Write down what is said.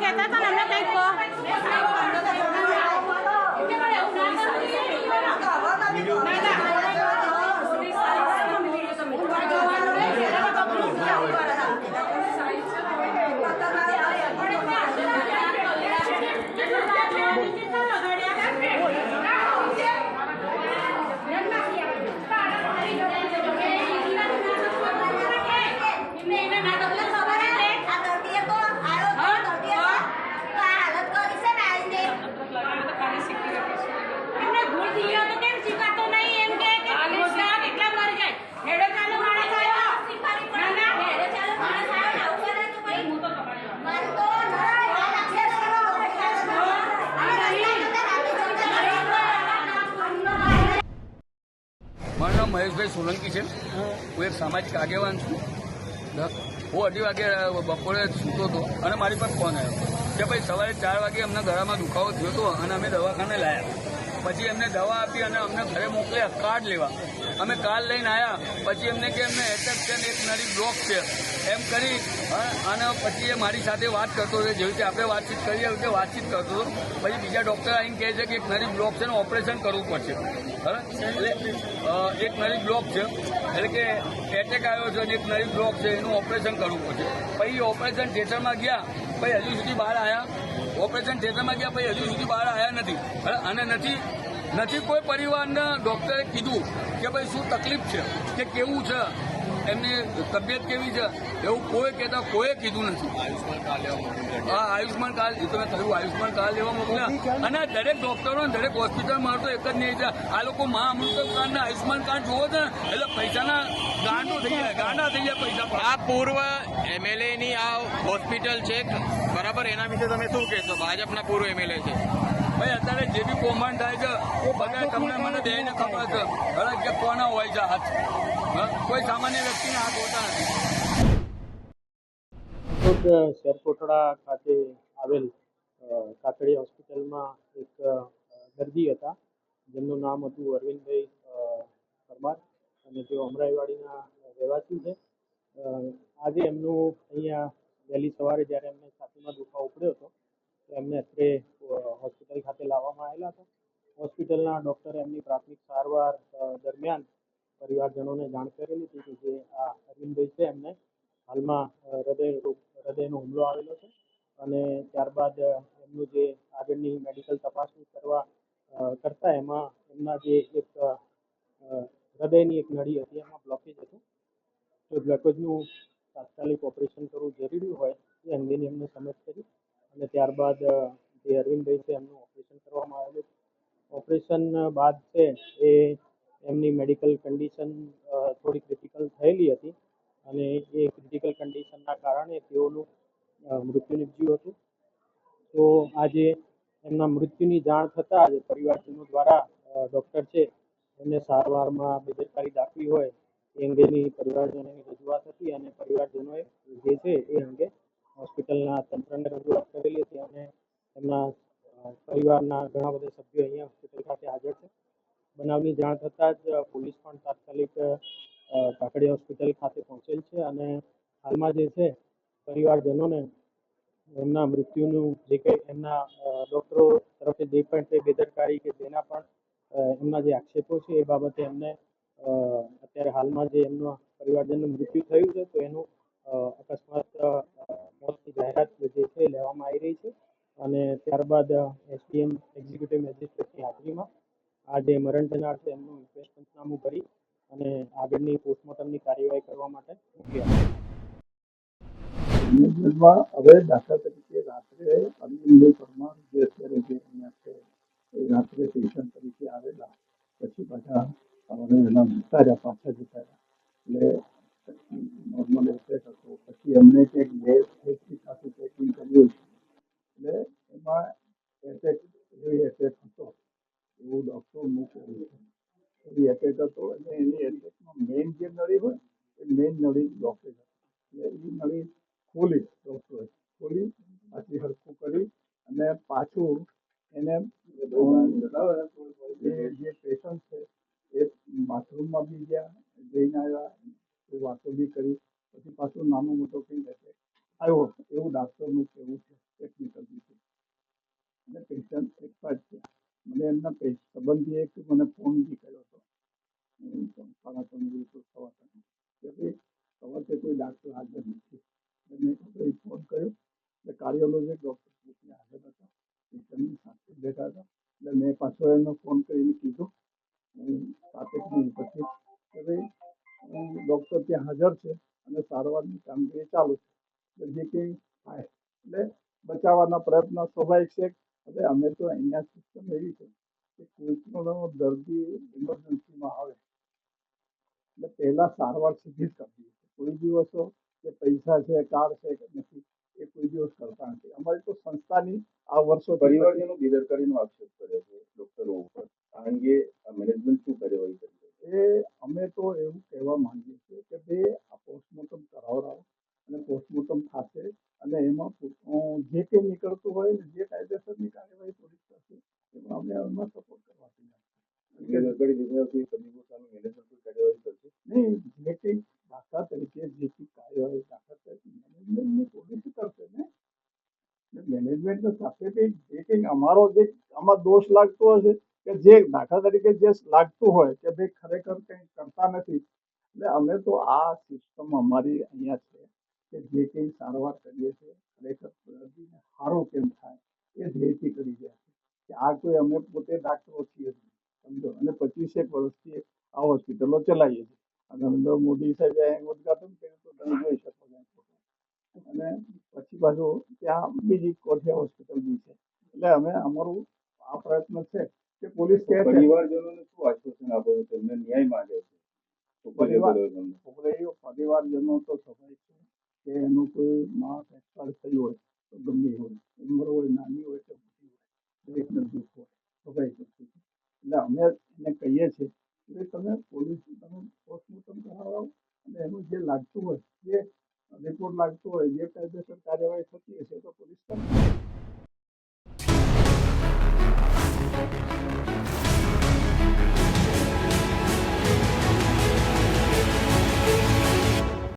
કહેતા હતા ને એમને કંઈક મારું નામ મહેશભાઈ સોલંકી છે। હું એક સામાજિક આગેવાન છું। હું 2:30 વાગે બપોરે સૂતો હતો અને મારી પાસે ફોન આવ્યો કે ભાઈ સવારે 4 વાગે અમને ગળામાં દુખાવો થયો હતો અને અમે દવાખાને લાવ્યા। પછી એમને દવા આપી અને અમને ઘરે મોકલ્યા કાર્ડ લેવા। અમે કાર્ડ લઈને આવ્યા પછી એમને કે એમને એટેક છે ને એક નળી બ્લોક છે એમ કરી અને પછી એ મારી સાથે વાત કરતો હતો, જેવી રીતે આપણે વાતચીત કરીએ એવી રીતે વાતચીત કરતો હતો। પછી બીજા ડૉક્ટર આવીને કહે છે કે એક નળી બ્લોક છે ને ઓપરેશન કરવું પડશે। એટલે એક નળી બ્લોક છે એટલે કે એટેક આવ્યો છે અને એક નળી બ્લોક છે એનું ઓપરેશન કરવું પડશે। પછી ઓપરેશન થિયેટરમાં ગયા, પછી હજુ સુધી બહાર આવ્યા। ઓપરેશન થિયેટરમાં ગયા પછી હજુ સુધી બહાર આવ્યા નથી અને નથી કોઈ પરિવારના ડૉક્ટરે કીધું કે ભાઈ શું તકલીફ છે કે કેવું છે, એમની તબિયત કેવી છે, એવું કોઈ કહેતા કોઈએ કીધું નથી। હા, આયુષ્માન કાર્ડ તમે કહ્યું આયુષ્માન કાર્ડ લેવા મોકલ્યા અને દરેક ડૉક્ટરો દરેક હોસ્પિટલમાં તો એક જ નહીં છે, આ લોકો મા અમૃતમ કાર્ડને આયુષ્માન કાર્ડ જોવો છે એટલે પૈસાના ગાંડા થઈ જાય પૈસા। આ પૂર્વ એમએલએની આ હોસ્પિટલ છે બરાબર, એના વિશે તમે શું કહેશો? ભાજપના પૂર્વ એમએલએ છે ભાઈ, અત્યારે જે બી કૌભાંડ થાય છે એ બધા તમને મને બેને ખબર છે હવે કે કોના હોય છે હાથ, કોઈ સામાન્ય વ્યક્તિના હાથ હોતા નથી। શેરકોટડા ખાતે આવેલ કાકડી હોસ્પિટલમાં એક દર્દી હતા જેમનું નામ હતું અરવિંદભાઈ પરમાર અને તેઓ અમરાઈવાડીના રહેવાસી છે। આજે એમનું અહીંયા વહેલી સવારે જ્યારે એમને છાતીમાં દુખાવો પડ્યો હતો તો એમને અત્રે હોસ્પિટલ ખાતે લાવવામાં આવેલા હતા। હોસ્પિટલના ડૉક્ટરે એમની પ્રાથમિક સારવાર દરમિયાન પરિવારજનોને જાણ કરેલી હતી કે જે આ અરવિંદભાઈ છે એમને હાલમાં હૃદયનો હુમલો આવેલો છે અને ત્યારબાદ એમનું જે આગળની મેડિકલ તપાસણી કરતા એમાં એમના જે એક હૃદયની એક નળી હતી એમાં બ્લોકેજ હતું, તો ગ્લુકોઝનું તાત્કાલિક ઓપરેશન કરવું જરૂરી હોય એ અંગેની એમને સમજ કરી અને ત્યારબાદ જે અરવિંદભાઈ છે એમનું ઓપરેશન કરવામાં આવેલું। ઓપરેશન બાદ છે એ એમની મેડિકલ કન્ડિશન થોડી ક્રિટિકલ થયેલી હતી અને એ ક્રિટિકલ કન્ડિશનના કારણે તેઓનું મૃત્યુ નીપજ્યું હતું। તો આજે એમના મૃત્યુની જાણ થતાં જ પરિવારજનો દ્વારા ડૉક્ટર છે એમને સારવારમાં બેદરકારી દાખવી હોય એ અંગેની પરિવારજનોની રજૂઆત હતી અને પરિવારજનોએ જે છે એ અંગે હોસ્પિટલના તંત્રને રજૂઆત કરેલી હતી અને એમના પરિવારના ઘણા બધા સભ્યો અહીંયા હોસ્પિટલ ખાતે હાજર છે। બનાવની જાણ થતાં જ પોલીસ પણ તાત્કાલિક કાકડી હોસ્પિટલ ખાતે પહોંચેલ છે અને હાલમાં જે છે પરિવારજનોને એમના મૃત્યુનું જે કંઈ એમના ડૉક્ટરો તરફથી જે પણ તે બેદરકારી કે જેના પણ એમના જે આક્ષેપો છે એ બાબતે એમને અત્યારે હાલમાં જે એમના પરિવારજનનું મૃત્યુ થયું છે તો એનું અકસ્માત મોતની જાહેરાત જે છે લેવામાં આવી રહી છે અને ત્યારબાદ એસડીએમ એક્ઝિક્યુટિવ મેજિસ્ટ્રેટની હાજરીમાં આ જે મરણ જનાર છે એમનું રિક્વેસ્ટ પંચનામું કરી અને આગળની પોસ્ટમોર્ટમની કાર્યવાહી કરવા માટે મોકલી આપવામાં હવે દાખલા તરીકે રાત્રે અરવિંદભાઈ પરમાર જે અત્યારે જે અહીંયા છે એ રાત્રે પેશન્ટ તરીકે આવેલા પછી પાછા સવારે વહેલા જતા રહ્યા, પાછા જતા રહ્યા એટલે નોર્મલ એટેક હતો। પછી એમને કંઈક 2 સાથે ચેકિંગ કર્યું એટલે એમાં એટેક હતો એવું ડૉક્ટરનું કહેવું છે। એ એટેક હતો એટલે એની એટેકમાં મેઇન જે નળી હોય એ મેઇન નળી બ્લોકેજ હતી એટલે એ નળી ખોલી ડૉક્ટરે પાછી હરખું કરી અને પાછું એને જે પેશન્ટ છે એ બાથરૂમમાં બી ગયા, જઈને આવ્યા, એ વાતો બી કરી, પછી પાછું નાનો મોટો કંઈ એટેક આવ્યો એવું ડાક્ટરનું કહેવું છે। ટેકનિકલ રીતે, અને પેશન્ટ એક્સપાયર થયા. મને એમના સંબંધીએ મને ફોન બી કર્યો હતો 3:30 સવા 3 કે ભાઈ સવારે કોઈ ડાક્ટર હાજર નથી. મેં ફોન કર્યો એટલે કાર્ડિયોલોજી ડૉક્ટર હાજર હતા, પેશન્ટની સાથે બેઠા હતા. એટલે મેં પાછો એનો ફોન કરીને કીધું 7 મિનિટ પછી કે ભાઈ ડૉક્ટર ત્યાં હાજર છે અને સારવારની કામગીરી ચાલુ છે, એટલે જે કંઈ થાય એટલે બચાવવાના પ્રયત્ન સ્વાભાવિક છે. હવે અમે તો અહીંયા સિસ્ટમ એવી છે કે કોઈ પણ દર્દી ઇમરજન્સીમાં આવે એટલે પહેલા સારવાર સીધી જ કરવી છે. કોઈ દિવસો કે પૈસા છે, કાર્ડ છે કે નથી, એ કોઈ દિવસ કરતા નથી. અમારી તો સંસ્થાની આ વર્ષો પરિવારજનો બેદરકારીનો આક્ષેપ કર્યો છે ડોક્ટરો ઉપર. આ અંગે મેનેજમેન્ટ શું કાર્યવાહી કરી છે? એ અમે તો એવું કહેવા માંગીએ છીએ કે ભાઈ આ પોસ્ટમોર્ટમ કરાવડાવો અને પોસ્ટમોર્ટમ થશે અને એમાં જે કંઈ નીકળતું હોય ને જે કાયદેસરની કાર્યવાહી પોલીસ કરશે એમાં અમે એમાં સપોર્ટ કરવા તૈયાર છીએ. બેદરકારી દેખાવાથી તબીબો સામે મેનેજમેન્ટ કોઈ કાર્યવાહી કરશે? નહીં, જે કંઈ દાખલા તરીકે જે કંઈ કાર્યવાહી દાખલા તરીકે મેનેજમેન્ટની પોલીસ કરશે ને, મેનેજમેન્ટ સાથે જે કંઈ અમારો જે આમાં દોષ લાગતો હશે કે જે દાખલા તરીકે જે લાગતું હોય કે ભાઈ ખરેખર કંઈ કરતા નથી, એટલે અમે તો આ સિસ્ટમ અમારી અહીંયા છે કે જે કંઈ સારવાર કરીએ છીએ ખરેખર દર્દીને સારું કેમ થાય એ ધ્યેયથી કરી રહ્યા છે. કે આ કોઈ અમે પોતે ડાક્ટરો છીએ જ નહીં, સમજો, અને 25 વર્ષથી આ હોસ્પિટલો ચલાવીએ છીએ. નરેન્દ્ર મોદી સાહેબે અહીં ઉદઘાટન કર્યું તો તમે જોઈ શકો છો. અને પછી બાજુ ત્યાં બીજી કોઠિયા હોસ્પિટલ બી છે. એટલે અમે અમારું આ પ્રયત્ન છે કે પોલીસ કહે છે પરિવારજનોને શું આશ્વાસન આપો છો? તેમને ન્યાય માંગે છે તો કોઈ જગ્યાએ તમને પરિવારજનો તો સ્વાભાવિક છે કે એનું કોઈ માણસ એક્સપાયર થયું હોય તો ગમે હોય, ઉંમર હોય, નાની હોય કે મોટી હોય, દરેકને દુઃખ હોય, સ્વાભાવિક વસ્તુ છે. એટલે અમે એને કહીએ છીએ કે તમે પોલીસ તમે પોસ્ટમોર્ટમ કરાવો અને એનું જે લાગતું હોય, જે રિપોર્ટ લાગતો હોય, જે કાયદેસર કાર્યવાહી થતી હશે તો પોલીસ કરશે.